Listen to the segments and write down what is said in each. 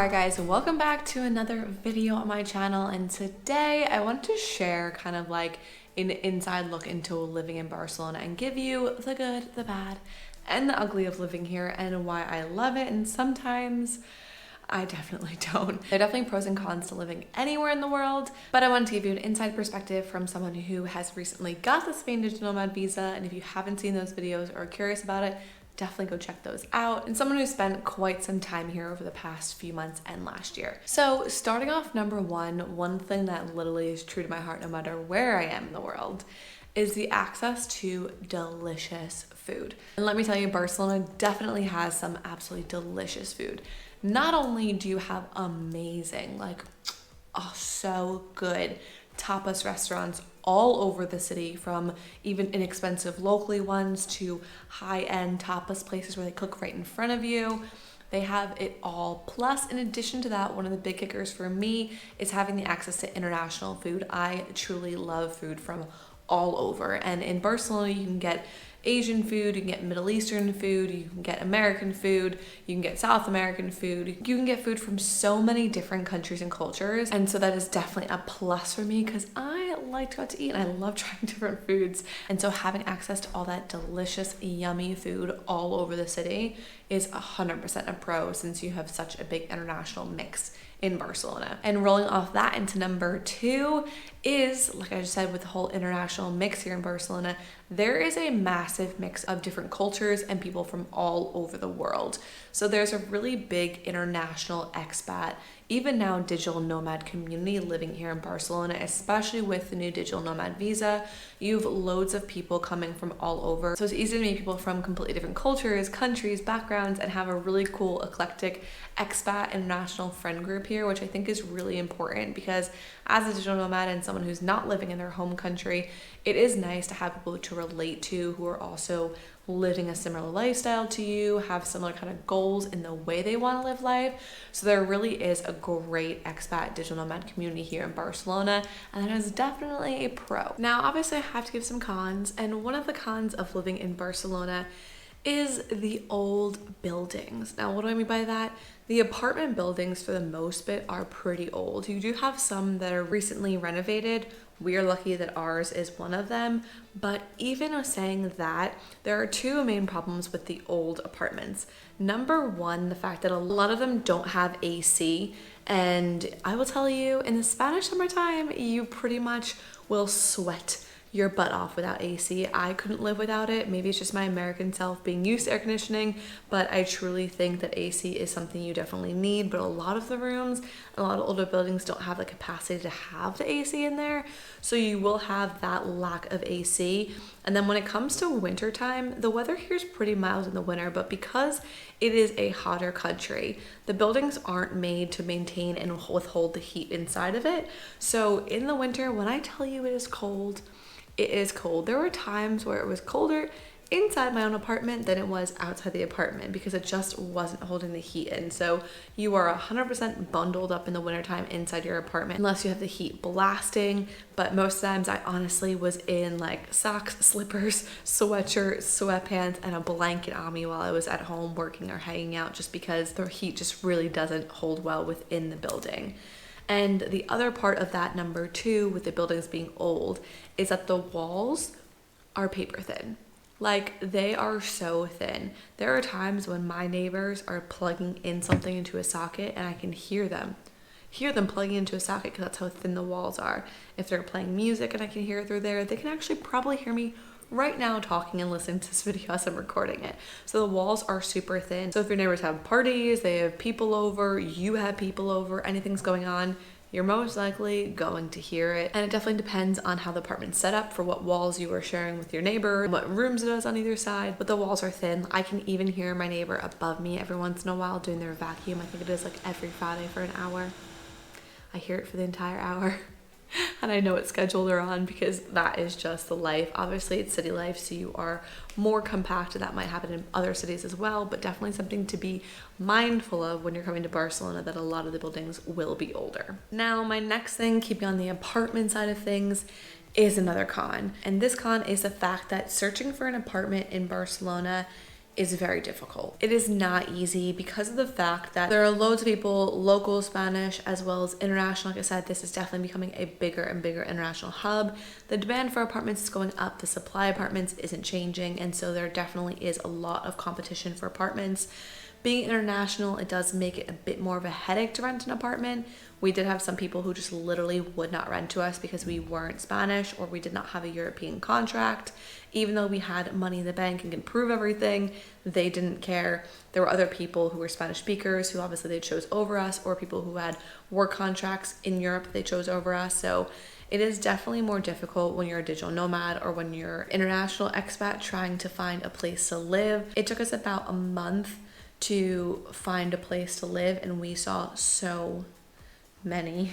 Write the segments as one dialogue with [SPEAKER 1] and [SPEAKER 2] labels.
[SPEAKER 1] Alright guys, welcome back to another video on my channel, and today I want to share kind of like an inside look into living in Barcelona and give you the good, the bad, and the ugly of living here and why I love it, and sometimes I definitely don't. There are definitely pros and cons to living anywhere in the world, but I wanted to give you an inside perspective from someone who has recently got the Spain digital nomad visa, and if you haven't seen those videos or are curious about it, definitely go check those out. And someone who spent quite some time here over the past few months and last year. So starting off, number one thing that literally is true to my heart no matter where I am in the world is the access to delicious food. And let me tell you, Barcelona definitely has some absolutely delicious food. Not only do you have amazing, so good tapas restaurants all over the city, from even inexpensive locally ones to high-end tapas places where they cook right in front of you. They have it all. Plus, in addition to that, one of the big kickers for me is having the access to international food. I truly love food from all over, and in Barcelona you can get Asian food, you can get Middle Eastern food, you can get American food, you can get South American food, you can get food from so many different countries and cultures. And so that is definitely a plus for me because I like to go out to eat and I love trying different foods. And so having access to all that delicious, yummy food all over the city is 100% a pro, since you have such a big international mix in Barcelona. And rolling off that into number two is, like I just said, with the whole international mix here in Barcelona, there is a massive mix of different cultures and people from all over the world. So there's a really big international expat, even now digital nomad community living here in Barcelona, especially with the new digital nomad visa. You have loads of people coming from all over. So it's easy to meet people from completely different cultures, countries, backgrounds, and have a really cool, eclectic expat international friend group here, which I think is really important because as a digital nomad and someone who's not living in their home country, it is nice to have people to relate to who are also living a similar lifestyle to you, have similar kind of goals in the way they want to live life. So there really is a great expat digital nomad community here in Barcelona, and that is definitely a pro. Now, obviously I have to give some cons, and one of the cons of living in Barcelona is the old buildings. Now, what do I mean by that? The apartment buildings for the most bit are pretty old. You do have some that are recently renovated. We are lucky that ours is one of them. But even with saying that, there are two main problems with the old apartments. Number one, the fact that a lot of them don't have AC. And I will tell you, in the Spanish summertime, you pretty much will sweat your butt off without AC. I couldn't live without it. Maybe it's just my American self being used to air conditioning, but I truly think that AC is something you definitely need. But a lot of the rooms, a lot of older buildings don't have the capacity to have the AC in there. So you will have that lack of AC. And then when it comes to winter time, the weather here is pretty mild in the winter, but because it is a hotter country, the buildings aren't made to maintain and withhold the heat inside of it. So in the winter, when I tell you it is cold, it is cold. There were times where it was colder inside my own apartment than it was outside the apartment because it just wasn't holding the heat in. So you are 100% bundled up in the wintertime inside your apartment unless you have the heat blasting. But most times I honestly was in like socks, slippers, sweatshirt, sweatpants, and a blanket on me while I was at home working or hanging out, just because the heat just really doesn't hold well within the building. And the other part of that, number two, with the buildings being old, is that the walls are paper thin. Like, they are so thin. There are times when my neighbors are plugging in something into a socket and I can hear them plugging into a socket because that's how thin the walls are. If they're playing music and I can hear it through there, they can actually probably hear me right now talking and listening to this video as I'm recording it. So the walls are super thin. So if your neighbors have parties, they have people over, you have people over, anything's going on, you're most likely going to hear it. And it definitely depends on how the apartment's set up for what walls you are sharing with your neighbor, what rooms it is on either side, but the walls are thin. I can even hear my neighbor above me every once in a while doing their vacuum. I think it is like every Friday for an hour. I hear it for the entire hour. And I know what schedule they're on because that is just the life. Obviously it's city life, so you are more compact. That might happen in other cities as well, but definitely something to be mindful of when you're coming to Barcelona, that a lot of the buildings will be older. Now, my next thing, keeping on the apartment side of things, is another con. And this con is the fact that searching for an apartment in Barcelona is very difficult. It is not easy because of the fact that there are loads of people, local Spanish as well as international. Like I said, this is definitely becoming a bigger and bigger international hub. The demand for apartments is going up, the supply of apartments isn't changing, and so there definitely is a lot of competition for apartments. Being international, it does make it a bit more of a headache to rent an apartment. We did have some people who just literally would not rent to us because we weren't Spanish or we did not have a European contract. Even though we had money in the bank and can prove everything, they didn't care. There were other people who were Spanish speakers who obviously they chose over us, or people who had work contracts in Europe they chose over us. So it is definitely more difficult when you're a digital nomad or when you're an international expat trying to find a place to live. It took us about a month to find a place to live, and we saw so many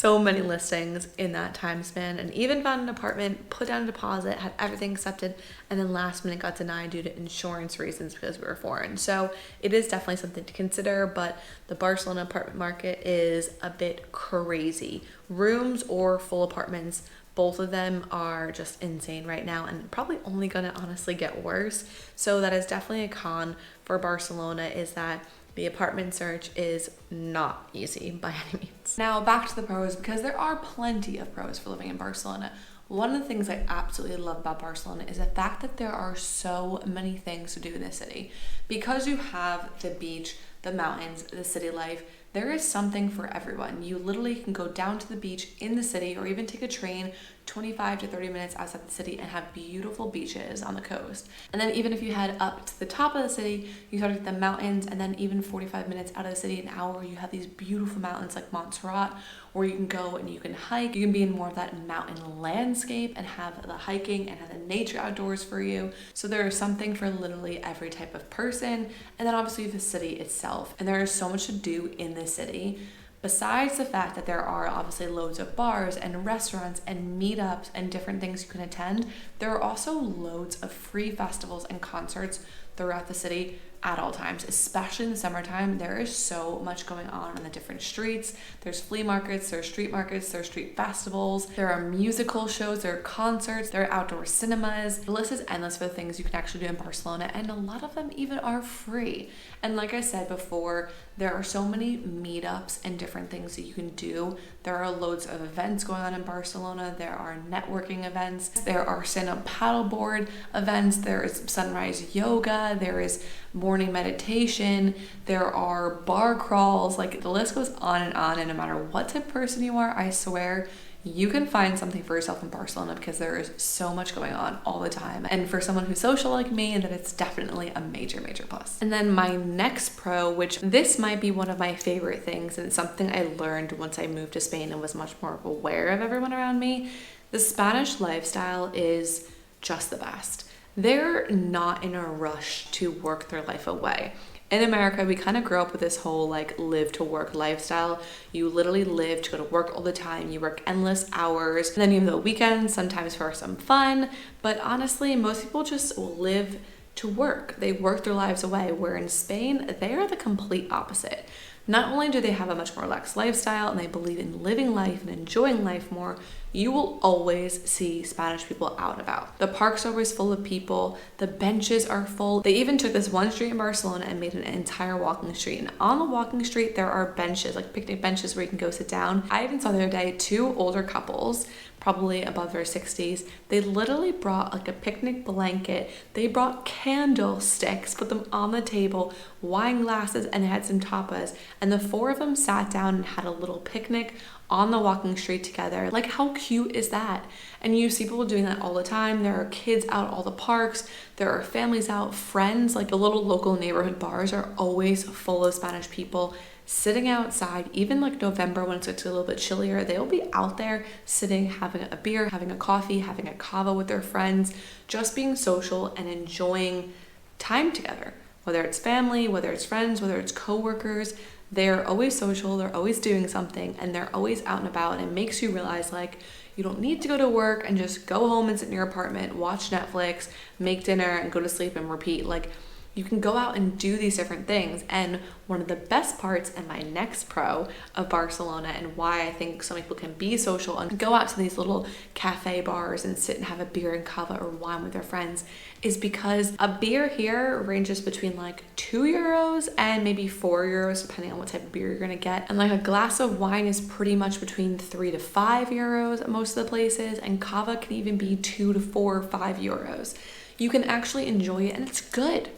[SPEAKER 1] listings in that time span, and even found an apartment, put down a deposit, had everything accepted, and then last minute got denied due to insurance reasons because we were foreign. So it is definitely something to consider, but the Barcelona apartment market is a bit crazy. Rooms or full apartments, both of them are just insane right now and probably only gonna honestly get worse. So that is definitely a con for Barcelona, is that the apartment search is not easy by any means. Now back to the pros, because there are plenty of pros for living in Barcelona. One of the things I absolutely love about Barcelona is the fact that there are so many things to do in this city. Because you have the beach, the mountains, the city life, there is something for everyone. You literally can go down to the beach in the city or even take a train 25 to 30 minutes outside the city and have beautiful beaches on the coast. And then even if you head up to the top of the city, you start at the mountains, and then even 45 minutes out of the city, an hour, you have these beautiful mountains like Montserrat, where you can go and you can hike. You can be in more of that mountain landscape and have the hiking and have the nature outdoors for you. So there is something for literally every type of person. And then obviously the city itself. And there is so much to do in this city. Besides the fact that there are obviously loads of bars and restaurants and meetups and different things you can attend, there are also loads of free festivals and concerts throughout the city at all times, especially in the summertime. There is so much going on the different streets. There's flea markets, there's street festivals, there are musical shows, there are concerts, there are outdoor cinemas. The list is endless for the things you can actually do in Barcelona, and a lot of them even are free. And like I said before, there are so many meetups and different things that you can do. There are loads of events going on in Barcelona. There are networking events. There are stand-up paddleboard events. There is sunrise yoga. There is morning meditation. There are bar crawls. Like, the list goes on, and no matter what type of person you are, I swear you can find something for yourself in Barcelona, because there is so much going on all the time. And for someone who's social like me, that it's definitely a major plus. And then my next pro, which this might be one of my favorite things, and it's something I learned once I moved to Spain and was much more aware of everyone around me. The Spanish lifestyle is just the best. They're not in a rush to work their life away. In America, we kind of grew up with this whole like live to work lifestyle. You literally live to go to work all the time. You work endless hours, and then you have the weekends sometimes for some fun. But honestly, most people just live to work. They work their lives away. Where in Spain, they are the complete opposite. Not only do they have a much more relaxed lifestyle and they believe in living life and enjoying life more, you will always see Spanish people out and about. The parks are always full of people. The benches are full. They even took this one street in Barcelona and made an entire walking street. And on the walking street, there are benches, like picnic benches where you can go sit down. I even saw the other day 2 older couples, probably above their 60s. They literally brought like a picnic blanket. They brought candlesticks, put them on the table, wine glasses, and had some tapas. And the 4 of them sat down and had a little picnic on the walking street together. Like, how cute is that? And you see people doing that all the time. There are kids out at all the parks. There are families out, friends. Like, the little local neighborhood bars are always full of Spanish people sitting outside. Even like November, when it's a little bit chillier, they'll be out there sitting, having a beer, having a coffee, having a cava with their friends, just being social and enjoying time together. Whether it's family, whether it's friends, whether it's coworkers, they're always social, they're always doing something, and they're always out and about. And it makes you realize, like, you don't need to go to work and just go home and sit in your apartment, watch Netflix, make dinner, and go to sleep and repeat. Like, You can go out and do these different things. And one of the best parts, and my next pro of Barcelona, and why I think some people can be social and go out to these little cafe bars and sit and have a beer and cava or wine with their friends, is because a beer here ranges between like €2 and maybe €4, depending on what type of beer you're gonna get. And like a glass of wine is pretty much between €3 to €5 at most of the places, and cava can even be €2 to €4 or €5. You can actually enjoy it, and it's good.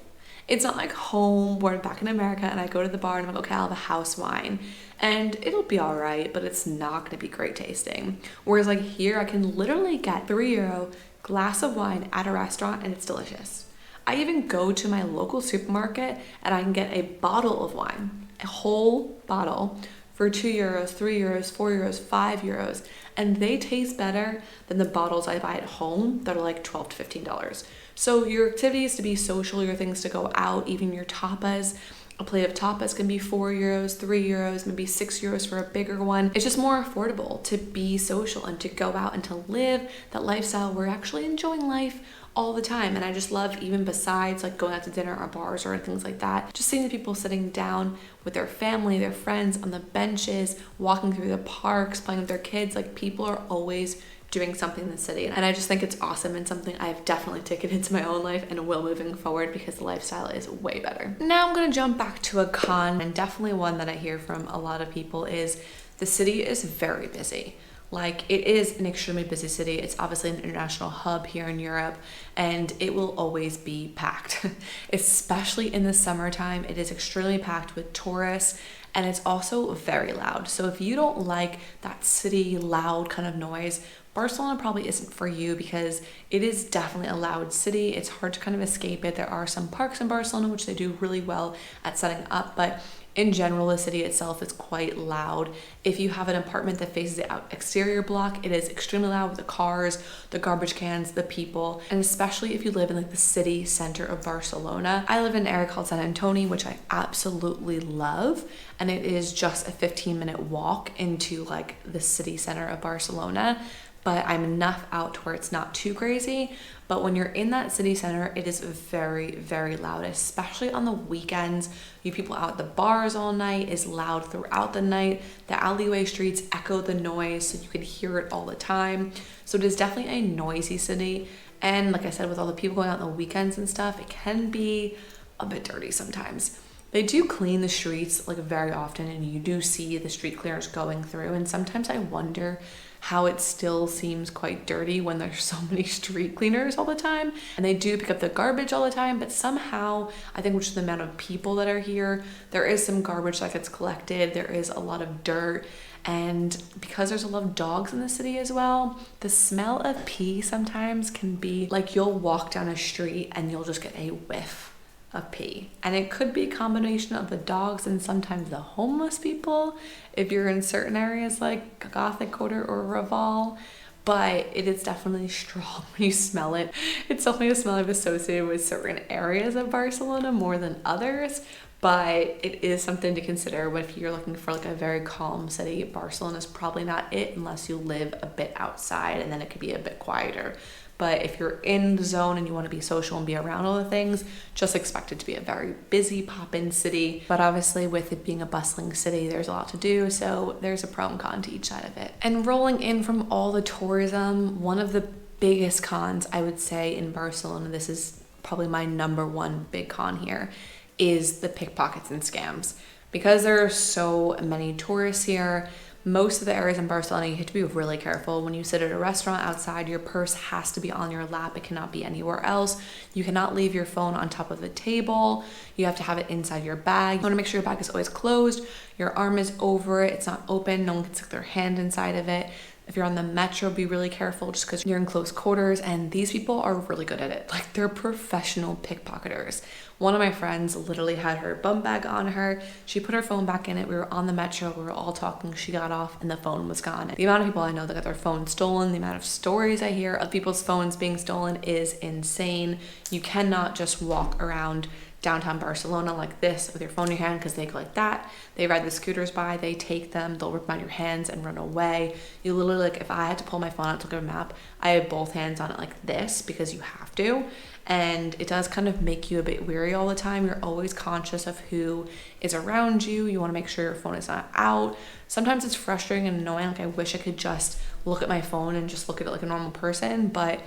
[SPEAKER 1] It's not like home where I'm back in America and I go to the bar and I'm like, okay, I'll have a house wine and it'll be all right, but it's not gonna be great tasting. Whereas like here, I can literally get €3 glass of wine at a restaurant and it's delicious. I even go to my local supermarket and I can get a bottle of wine, a whole bottle, for €2, €3, €4, €5, and they taste better than the bottles I buy at home that are like $12 to $15. So your activities to be social, your things to go out, even your tapas, a plate of tapas can be €4, €3, maybe €6 for a bigger one. It's just more affordable to be social and to go out and to live that lifestyle. We're actually enjoying life all the time. And I just love, even besides like going out to dinner or bars or things like that, just seeing the people sitting down with their family, their friends on the benches, walking through the parks, playing with their kids. Like people are always doing something in the city. And I just think it's awesome and something I've definitely taken into my own life and will moving forward because the lifestyle is way better. Now I'm gonna jump back to a con, and definitely one that I hear from a lot of people is the city is very busy. Like it is an extremely busy city. It's obviously an international hub here in Europe and it will always be packed, especially in the summertime. It is extremely packed with tourists and it's also very loud. So if you don't like that city loud kind of noise, Barcelona probably isn't for you because it is definitely a loud city. It's hard to kind of escape it. There are some parks in Barcelona, which they do really well at setting up, but in general, the city itself is quite loud. If you have an apartment that faces the exterior block, it is extremely loud with the cars, the garbage cans, the people, and especially if you live in like the city center of Barcelona. I live in an area called Sant Antoni, which I absolutely love, and it is just a 15-minute walk into like the city center of Barcelona. But I'm enough out to where it's not too crazy. But when you're in that city center, it is very, very loud, especially on the weekends. You people out at the bars all night is loud throughout the night. The alleyway streets echo the noise, so you can hear it all the time. So it is definitely a noisy city. And like I said, with all the people going out on the weekends and stuff, it can be a bit dirty sometimes. They do clean the streets like very often, and you do see the street cleaners going through. And sometimes I wonder how it still seems quite dirty when there's so many street cleaners all the time. And they do pick up the garbage all the time, but somehow, I think with the amount of people that are here, there is some garbage that gets collected. There is a lot of dirt. And because there's a lot of dogs in the city as well, the smell of pee sometimes can be like you'll walk down a street and you'll just get a whiff of pee. And it could be a combination of the dogs and sometimes the homeless people if you're in certain areas like Gothic Quarter or Raval. But it is definitely strong when you smell it. It's definitely a smell I've associated with certain areas of Barcelona more than others. But it is something to consider if you're looking for like a very calm city. Barcelona is probably not it unless you live a bit outside, and then it could be a bit quieter. But if you're in the zone and you want to be social and be around all the things, just expect it to be a very busy pop-in city. But obviously with it being a bustling city, there's a lot to do. So there's a pro and con to each side of it. And rolling in from all the tourism, one of the biggest cons I would say in Barcelona, this is probably my number one big con here, is the pickpockets and scams. Because there are so many tourists here, most of the areas in Barcelona, you have to be really careful. When you sit at a restaurant outside, your purse has to be on your lap. It cannot be anywhere else. You cannot leave your phone on top of the table. You have to have it inside your bag. You want to make sure your bag is always closed. Your arm is over it. It's not open. No one can stick their hand inside of it. If you're on the metro, be really careful just because you're in close quarters, and these people are really good at it. Like, they're professional pickpocketers. One of my friends literally had her bum bag on her. She put her phone back in it. We were on the metro. We were all talking. She got off and the phone was gone. The amount of people I know that got their phone stolen, the amount of stories I hear of people's phones being stolen is insane. You cannot just walk around downtown Barcelona like this with your phone in your hand because they go like that. They ride the scooters by, they take them, they'll rip them on your hands and run away. You literally, like, if I had to pull my phone out to look at a map, I have both hands on it like this because you have to. And it does kind of make you a bit weary all the time. You're always conscious of who is around you. You want to make sure your phone is not out. Sometimes it's frustrating and annoying. Like, I wish I could just look at my phone and just look at it like a normal person, but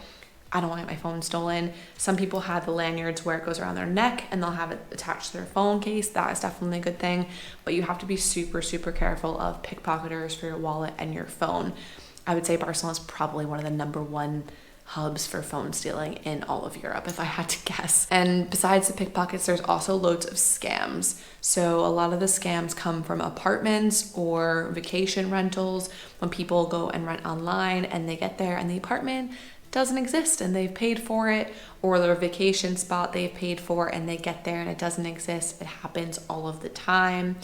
[SPEAKER 1] I don't want my phone stolen. Some people have the lanyards where it goes around their neck and they'll have it attached to their phone case. That is definitely a good thing, but you have to be super, super careful of pickpocketers for your wallet and your phone. I would say Barcelona is probably one of the #1 hubs for phone stealing in all of Europe, if I had to guess. And besides the pickpockets, there's also loads of scams. So a lot of the scams come from apartments or vacation rentals, when people go and rent online and they get there and the apartment doesn't exist and they've paid for it, or their vacation spot they've paid for and they get there and it doesn't exist. It happens all of the time.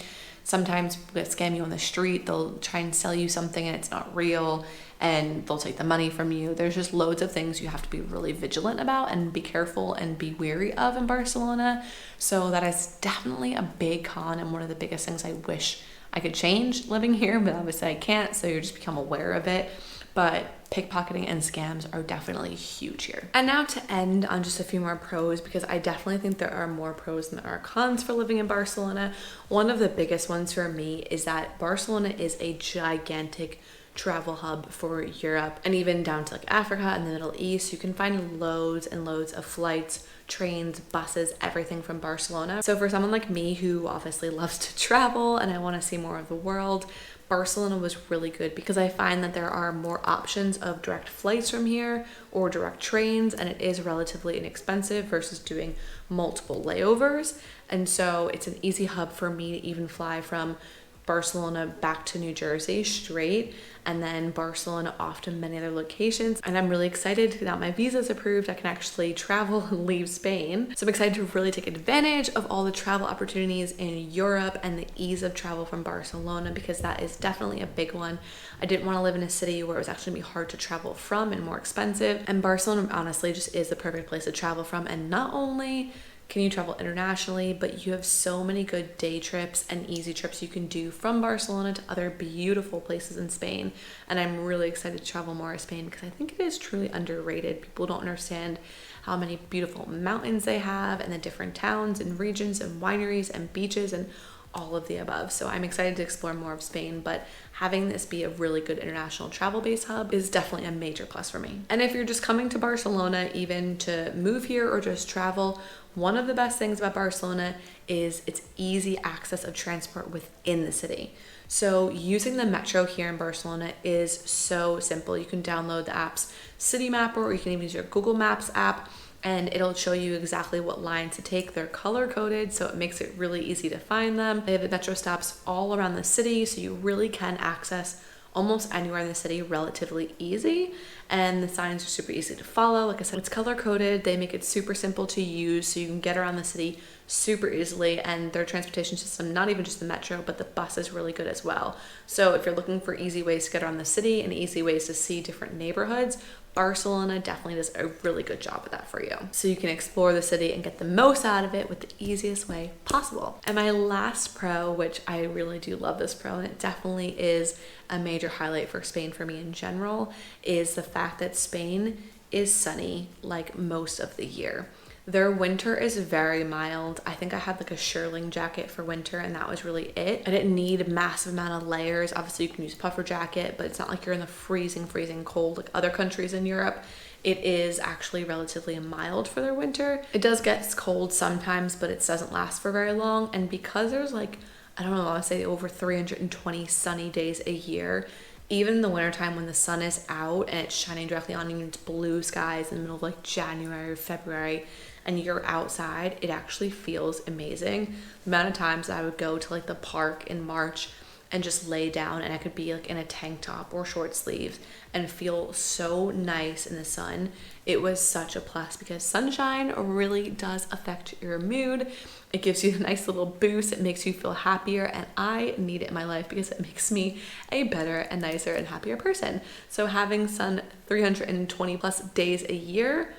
[SPEAKER 1] Sometimes people get scam you on the street. They'll try and sell you something and it's not real, and they'll take the money from you. There's just loads of things you have to be really vigilant about and be careful and be wary of in Barcelona. So that is definitely a big con and one of the biggest things I wish I could change living here, but obviously I can't, so you just become aware of it. But pickpocketing and scams are definitely huge here. And now to end on just a few more pros, because I definitely think there are more pros than there are cons for living in Barcelona. One of the biggest ones for me is that Barcelona is a gigantic travel hub for Europe and even down to like Africa and the Middle East. You can find loads and loads of flights, trains, buses, everything from Barcelona. So for someone like me who obviously loves to travel and I want to see more of the world, Barcelona was really good because I find that there are more options of direct flights from here or direct trains, and it is relatively inexpensive versus doing multiple layovers. And so it's an easy hub for me to even fly from Barcelona back to New Jersey straight, and then Barcelona off to many other locations. And I'm really excited that my visa is approved. I can actually travel and leave Spain. So I'm excited to really take advantage of all the travel opportunities in Europe and the ease of travel from Barcelona, because that is definitely a big one. I didn't want to live in a city where it was actually gonna be hard to travel from and more expensive. And Barcelona honestly just is the perfect place to travel from. And not only can you travel internationally, but you have so many good day trips and easy trips you can do from Barcelona to other beautiful places in Spain. And I'm really excited to travel more in Spain because I think it is truly underrated. People don't understand how many beautiful mountains they have and the different towns and regions and wineries and beaches and all of the above. So I'm excited to explore more of Spain, but having this be a really good international travel base hub is definitely a major plus for me. And if you're just coming to Barcelona, even to move here or just travel, one of the best things about Barcelona is its easy access of transport within the city. So using the metro here in Barcelona is so simple. You can download the app's City Mapper, or you can even use your Google Maps app, and it'll show you exactly what lines to take. They're color coded, so it makes it really easy to find them. They have the metro stops all around the city, so you really can access almost anywhere in the city relatively easy, and the signs are super easy to follow. Like I said, it's color coded. They make it super simple to use, so you can get around the city super easily. And their transportation system, not even just the metro, but the bus is really good as well. So if you're looking for easy ways to get around the city and easy ways to see different neighborhoods, Barcelona definitely does a really good job with that for you. So you can explore the city and get the most out of it with the easiest way possible. And my last pro, which I really do love this pro, and it definitely is a major highlight for Spain for me in general, is the fact that Spain is sunny like most of the year. Their winter is very mild. I think I had like a shearling jacket for winter, and that was really it. I didn't need a massive amount of layers. Obviously you can use a puffer jacket, but it's not like you're in the freezing cold like other countries in Europe. It is actually relatively mild for their winter. It does get cold sometimes, but it doesn't last for very long. And because there's like, I don't know, I would say over 320 sunny days a year, even in the wintertime when the sun is out and it's shining directly on you, and it's blue skies in the middle of like January or February, and you're outside, it actually feels amazing. The amount of times I would go to like the park in March and just lay down, and I could be like in a tank top or short sleeves and feel so nice in the sun. It was such a plus because sunshine really does affect your mood. It gives you a nice little boost. It makes you feel happier, and I need it in my life because it makes me a better and nicer and happier person. So having sun 320 plus days a year,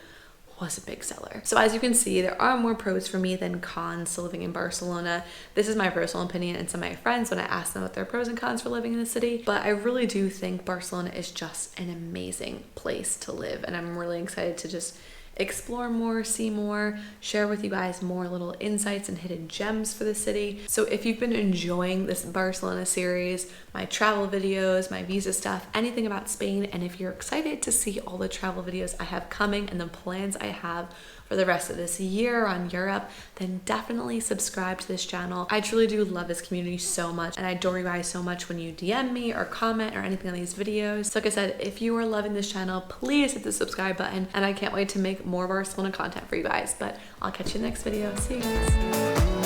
[SPEAKER 1] was a big seller. So as you can see, there are more pros for me than cons to living in Barcelona. This is my personal opinion and some of my friends when I asked them what their pros and cons for living in the city. But I really do think Barcelona is just an amazing place to live. And I'm really excited to just explore more, see more, share with you guys more little insights and hidden gems for the city. So if you've been enjoying this Barcelona series, my travel videos, my visa stuff, anything about Spain, and if you're excited to see all the travel videos I have coming and the plans I have for the rest of this year on Europe, then definitely subscribe to this channel. I truly do love this community so much, and I adore you guys so much when you DM me or comment or anything on these videos. So like I said, if you are loving this channel, please hit the subscribe button, and I can't wait to make more Barcelona content for you guys. But I'll catch you in the next video. See you guys.